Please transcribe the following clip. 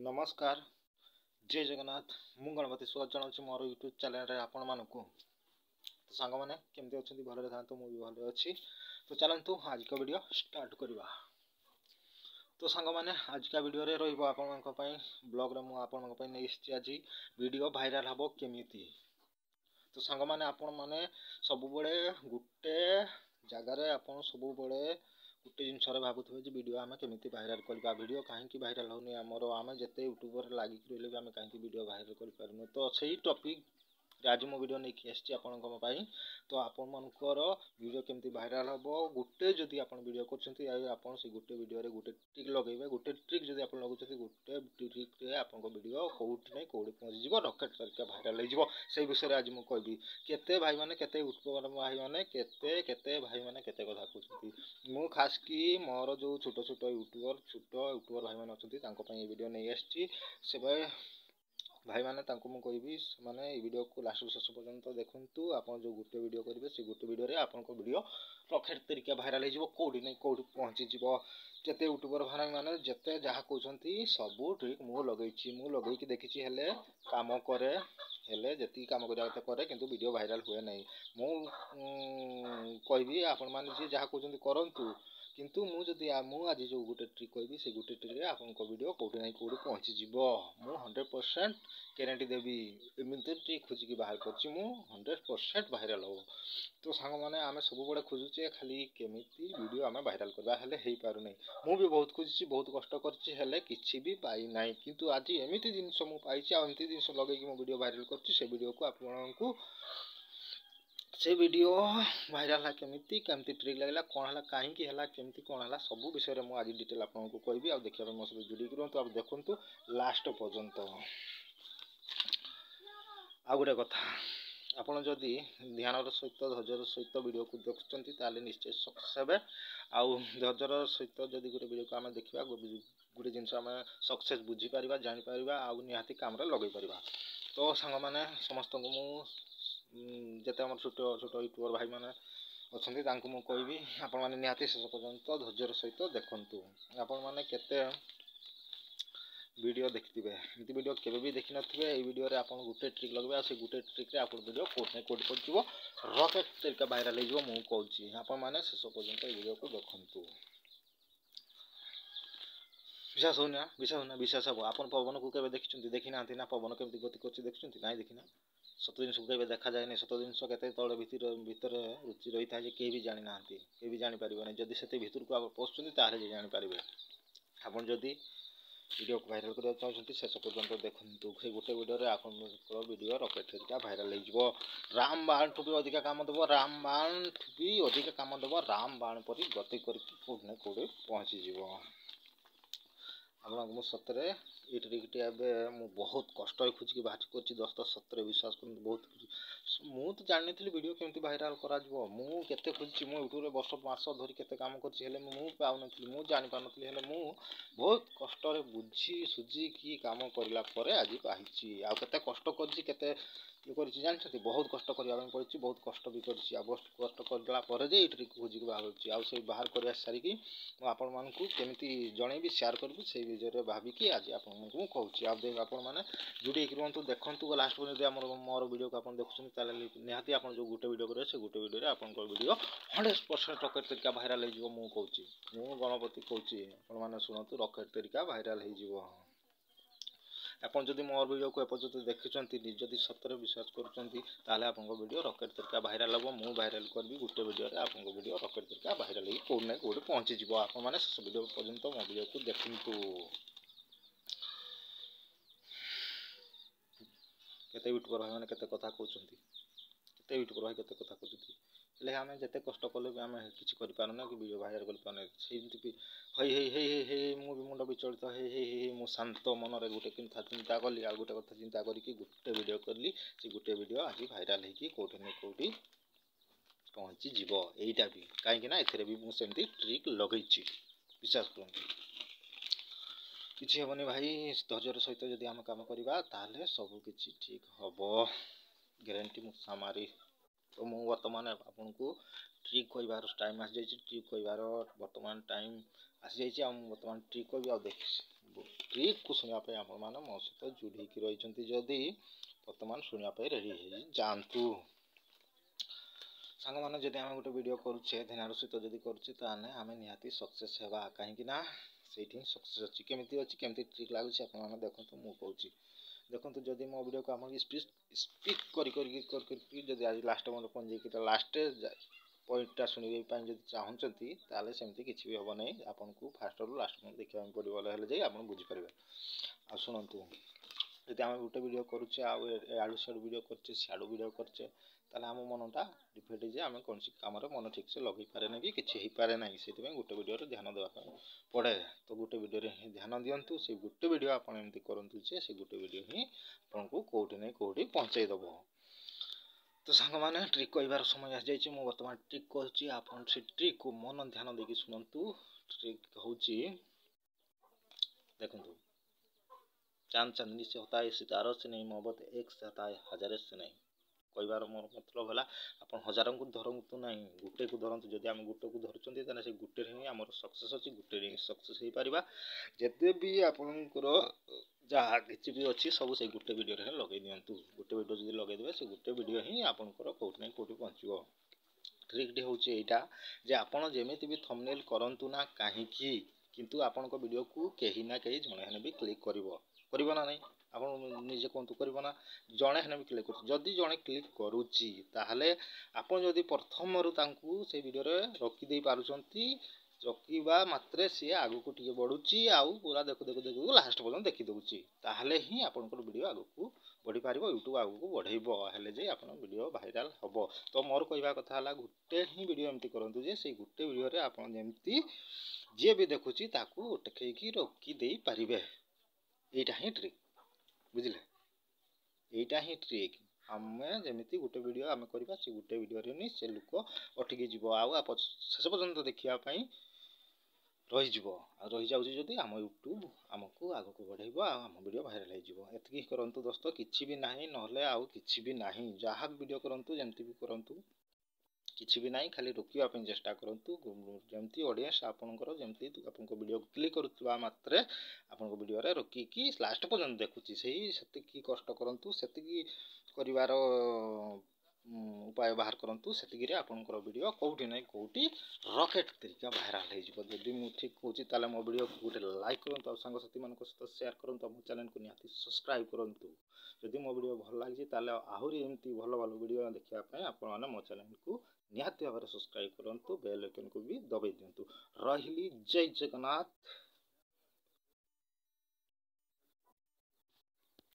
नमस्कार जय जगन्नाथ मु गणपति स्वागत जनाऊँ मोर यूट्यूब चैनल आपण मानक तो सांग मैंने केमती अच्छा भले था तो मुझे भले अच्छी तो चलतु आज का वीडियो स्टार्ट करवा। तो सांग मैंने आज का वीडियो रे रही ब्लॉग रे मुझे आज वीडियो भाइराल हम केमी। तो सांग मैंने आपण मैंने सब गोटे जगार आप सब गोटे जिनस भावुवे वीडियो आम केमी भाइराल करवा वीडियो कहीं भाइराल होनी आमर आम जिते यूट्यूबर लगिक रही आम कहीं वीडियो भाइराल कर तो से टॉपिक आज मो वीडियो नहीं आसी आपण तो आपण मनकर वीडियो केमती भाइराल हम गोटे जदि आप वीडियो कर गोटे वीडियो रे गोटे ट्रिक लगे गोटे ट्रिक जब आप लगे गोटे ट्रिक आप वीडियो कौटी ना कौटी पहुँची रॉकेट तरीका भाइराल हो विषय आज मुझे कहबी केते भाई मैंने केते यूट्यूबर भाई मैंने केते भाई मैंने केते कथा कहते मु खास कि मोर जो छोट छोट यूट्यूबर भाई मैंने अच्छा वीडियो नहीं आसी से भाई मैंने कहबी मैंने वीडियो को लास्ट शेष पर्यंत देखु आप जो गोटे वीडियो करेंगे से गोटे वीडियो रे आपन वीडियो रॉकेट तरीका भाइराल हो कौटी ना कौटी पहुँची केते यूट्यूबर भाई मैंने जिते जहाँ कहते सबू ट्रिक मु लगे देखी हेले काम करे हेले जी कम करे किंतु वीडियो भाइराल हुए नहीं मु कहबी आपण मैंने जी जहाँ कहते करूँ किंतु आज जो गोटे ट्रिक कहबी से गोटे ट्रिक आपन वीडियो कौटी ना कौटी पहुँची मु 100% ग्यारंटी देवी एमती ट्रिक खोजिकी बाहर कर 100% भाइराल हो। तो सांग मैंने आम सब बड़े खोजुचे खाली केमी वीडियो आम भाइराल करवा हो पार नहीं मु भी बहुत खोजी बहुत कष्ट कर भी पाई ना किंतु आज एमती जिनस मुझे एमती जिन लगे मो वीडियो भाइराल कर वीडियो को आपको से वीडियो भाइराल है केमी केमती ट्रिक लगे कौन है कहीं केमती कौन है सब विषय में आज डिटेल आपको कहबी आप देखिए मो सहित जोड़ी रुहतु आप देखु लास्ट पर्यंत। आ गोटे कथा आपड़ जदि ध्यान सहित धैर्य सहित वीडियो को देखुं निश्चय सक्सेस हे आउ धैर्य सहित जदि गोटे वीडियो को आम देखा गोटे जिन सक्सेस बुझीपर जापर आउ निहाती काम लगे पार। तो सांग मैंने समस्त जिते आम छोट छोट यूट्यूबर भाई मैंने अच्छा मुझे कहबी आपण मैंने निहाती शेष पर्यंत धैर्य सहित देखु आपण मैंने केते वीडियो देखिथे एमती वीडियो केवे भी देखी नथिबे वीडियो रे आपन गोटे ट्रिक लगबे से गोटे ट्रिक रे आपन वीडियो कोड नै कोड पड़जिवो रॉकेट तरीका भाइराल हो जिवो मु कहूची आपन माने शेष पर्यंत वीडियो को देखंतु विश्वास हम आपन पवन को केवे देखि नांती ना पवन केमती गति करछि देखछन्ती नाइ देखिना सत जिनस केवे देखा जाए सत जिनस केते तळे भीतर रुचि रही था जे के भी जानि नांती के भी जानि परिबो जदि सेते भीतर को आप पहुँचुंती तारे जानि परिबे आपन जदि वीडियो को भाइराल करने चाहते शेष पर्यंत देखु से गोटे वीडियो आप वीडियो रॉकेट तरीका भाइराल हो राम बाण ठू भी अधिक काम देव राम बाण ठू भी अधिक काम देव राम बाण पर गति करके कौटे पहुँची आपको सतरे ये ट्रिकटी एवं बहुत कष्ट खोजिकी बाहर कर दोस्त सतरे विश्वास कर बहुत मु तो जानी वीडियो केमती भाइराल करा मुझे खोजी मो यूट्यूब वर्ष मास धरी केते काम कर मु जानी पार नी मु बहुत कष्ट बुझी सुझी कि काम करला आज पाई आते कष्ट कर जानते बहुत कष्ट करने पड़ी बहुत कष्ट भी कष्ट करला ये ट्रिक खोजिक बाहर आउ से बाहर कर सारिकी आपण मानू केमी जनईबी सेयार करी से विषय भाविकी आज आपको कहूँ आपण मैंने जोड़ी रुहतु देखु लास्ट पर मोर वीडियो को आप देखुं निहाती आप जो गोटे वीडियो करेंगे से गोटे वीडियो आप वीडियो 100% रॉकेट तरीका भाइराल हो मुझे मु गणपति कहूँ मैंने शुणु रॉकेट तरीका भाइराल हो आपन जदि मोर वीडियो को एपर्यंत देखुंत जदि सतरे विश्वास करें आप वीडियो रॉकेट तरीका भाइराल हम मु भाइराल करी गोटे वीडियो आप वीडियो रॉकेट तरीका भाइराल हो कौट ना कौटे पहुँची आपने शेष वीडियो पर्यंत मो वीडियो को देखु केते यूट्यूबर भाई मैंने केते कथा कहते केते यूट्यूबर भाई केते कथा कहते आम जिते कष्ट कले भी आम किसी करें कि वीडियो भाइराल कर हई मु मुंड विचलित हई मु शांत मन रे गोटे कथा चिंता कली आ गोटे कथा चिंता करके गोटे वीडियो कली से गोटे वीडियो आज भाइराल हो कौटे ना कौटी पहुँची यहीटा भी कहीं ए भी मुझे ट्रिक लगे विश्वास करते किसी हेनी भाई धैर्य सहित जब आम कम करवा ताले सब किसी ठीक हम ग्यारंटी मु सामारी। तो मु बर्तमान आपन को ट्रिक कहबार टाइम आसी जाइए ट्रिक कहबार बर्तमान टाइम आसी जाइए बर्तमान ट्रिक कह देख ट्रिक को शुणापी आपण मैंने मो सहित जोड़ी रही जदि बर्तमान शुणापी रेडी हो जातु सांग मैंने जब आम गोटे वीडियो करुचे ध्यान सहित जब करुचे आम निहाती सक्सेस होगा कहीं से सक्सेस अच्छी केमी अच्छी केमी ट्रिक लगुच आप देखो मुझे कौच देखो जदि मो वीडियो को आम स्पीड कर आज लास्ट मन पहुँचे लास्ट पॉइंटा शुणी जब चाहते सेमती किसी भी हम नहीं आपन को फास्ट रू लास्ट मन देखा पड़ो जाए आप बुझीपारे आ शुणु जब आम गोटे वीडियो करुचे आड़ू सियाड़ू वीडियो करचे सियाड़ू वीडियो करचे ताले आम मनटा डिफेक्ट है आम कौन कम मन ठीक से लगे पारे ना कि किसी पारे ना से गोटे वीडियो ध्यान देवा पड़े तो गोटे वीडियो ही ध्यान दिंतु से गोटे वीडियो आप एमती करूँ से गोटे वीडियो ही आपको कौटी नहीं कौटी पहुँचेदब तो सांग मैंने ट्रिक कहबार समय आ जाइए मुझे बर्तमान ट्रिक कहूँ आप ट्रिक को मन ध्यान देकी शुणु ट्रिक हूँ देखु चांद चांदनी से होता है सितारों से नहीं मोहब्बत एक से होता है हजारे से नहीं कहबार मोर मतलब है आप हजार को धरतु ना गोटे को धरतु जब आम गोटे को धरुं से गोटे ही आम सक्सेस अच्छी गोटे ही सक्सेस हो पार जिते भी आपंकर जहाँ किसी भी अच्छी सब से गोटे वीडियो लगे दिंतु गोटे वीडियो जो लगेदेवे से गोटे वीडियो ही आपंकर कौटी ना कौटी पहुँचो ट्रिकटी हूँ यहाँ जे आपड़ जमी भी थंबनेल करंतु ना कहीं किंतु आपण वीडियो को कहीं ना कहीं जड़े भी क्लिक कर ना नहीं आप निजे कहतु करना जड़े भी क्लिक कर जदि जड़े क्लिक करुच्ची ताहले आप जदि प्रथम से वीडियो रखिदे पारुचंती रखा मात्रे सी आग को टे बढ़ुची आउ पूरा देखु देखु देखु लास्ट पर्यटन देखी दूसरी ताहले ही आपंकर वीडियो आग को बढ़ी पार यूट्यूब आग को बढ़ेबो हेले जे आप वीडियो वायरल हम तो मोर कहवा कथा है गोटे ही वीडियो एमती करूँ जे से गोटे वीडियो आप जमती जी भी देखुची ताकू टेक रखिदे पारे यहीटा ही ट्रिक बुझे यहीटा ही ट्रिक आम जमी गोटे वीडियो आम करवा से गोटे वीडियो नहीं से लोक अटकी जीव आप शेष पर्यंत देखापी रही रही जाऊँगी जदि आम यूट्यूब आमको आग को बढ़ेब आम वीडियो वायरल होती करूँ दोस्त किसी भी ना ना आउ कि भी ना जहाँ वीडियो करूँ जमती भी करूँ किसी भी ना खाली रोकवाई चेष्टा करूँ जमती ऑडियंस आपंकर जमती आप वीडियो क्लिक करुवा मात्रे आप वीडियो रोकिकी लास्ट पर्यटन देखुची से कष्ट करूँ से कर उपाय बाहर करूँ से आपंकर वीडियो कौटी ना कौटी रॉकेट तरीका वायरल होदी मुझे ठीक कहूँ मो वीडियो को गोटे लाइक करूँ सांगसाथी मान सहित शेयर करूँ मो चैनल को निहाती सब्सक्राइब करूँ जदि मो वीडियो भल लगी आहरी एमती भल भल वीडियो देखापी आप मो चैनल को निहाती भाव सब्सक्राइब करूँ बेल आइकन को भी दबाई दिंतु रही जय जगन्नाथ।